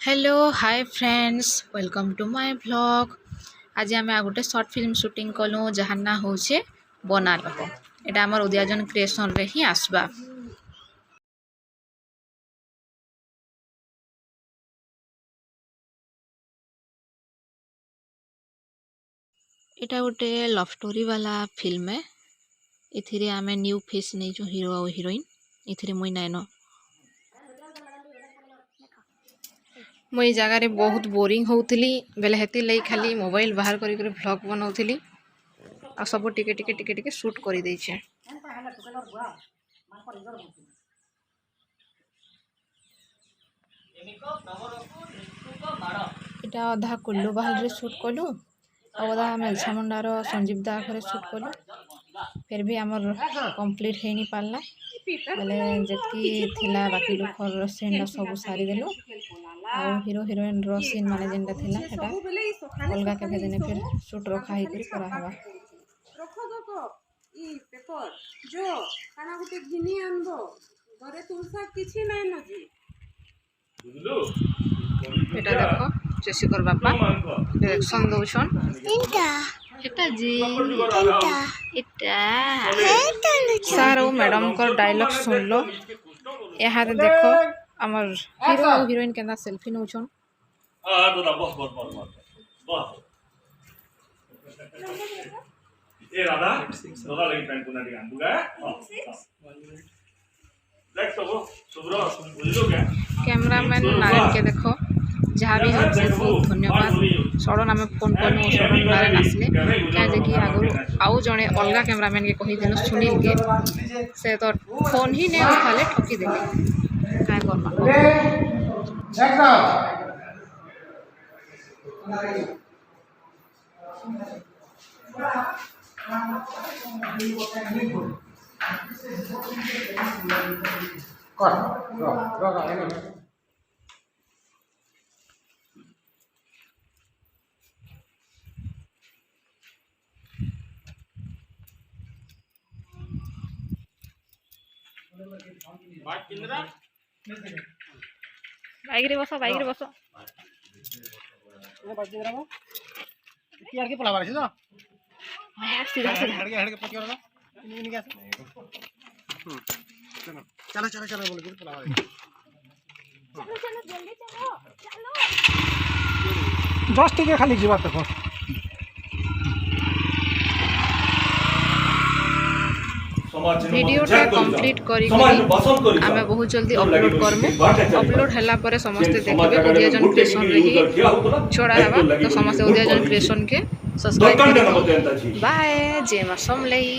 Hello hi friends welcome to my blog. आज आम गोटे शॉर्ट फिल्म शूटिंग कलु जहाँ ना हूँ बना लोक। यहाँ आम उदयजन क्रिएशन रे ही आसबा। यहाँ गोटे लव स्टोरी वाला फिल्म है। इथिरे आम न्यू फेस नहीं हीरो और हिरोइन। इथिरे मुई नाइन मुई जगार बहुत बोरिंग होउथली बेले हेती लई खाली मोबाइल बाहर करी व्लॉग बनाउथली आ सब टिके शूट कर देछे। इटा अधा कुल्लू बाहर रे शूट कलु अधा मेलछामुंडार संजीव दा घरे शूट कलु। फिर भी आमर कंप्लीट है नहीं पारला बेले जति थिला बाकी लोकर सीन सब सारी देलु। आ हीरो हिरोइन रो सीन माने जेनटा थिला सेटा अलगा के भेजने फिर शूट रखा ही करी करा हवा। रखो दको ई पेपर जो काना गुटे घिनी आनबो घरे तुलसा किछि नै नजी बुझलु। एटा देखो चेसिकर बापा डायरेक्शन दउछन। एटा जी एटा सर ओ मैडम को डायलॉग सुन लो। यहाँ देखो हमर हीरो और हीरोइन केना सेल्फी नउछन। ए राधा दादा लगी पैंट कोना दिगान बुगा देख तो सुब्रो बुझलो क्या कैमरामैन नारायण के देखो जहाँ भी हमसे बहुत धन्यवाद। सडन आम फोन कलु सडन नारायण आसले क्या कि आगु आउ जड़े अलग कैमरामैन के कहीदेलु सुनील के से तो फोन ही नहीं उठाले ठकी देले क्या करना। बाइक रे बसो बाइक रे बसो ये बाइक रे मो यार के पला बारे छ सीधा सीधा हड़ के पति वाला इन के चलो चलो चलो बोल के पला बारे चलो चलो जल्दी चलो चलो जस्ट के खाली जीवा तक वीडियोटा कंप्लीट करी आमे बहुत जल्दी अपलोड करमु। अपलोड हला परे समस्त देखबे उदयजन क्रिएशन रे ही छोड़ा हवा तो समस्त उदयजन क्रिएशन के सब्सक्राइब करियो। बाय जय मा समलई।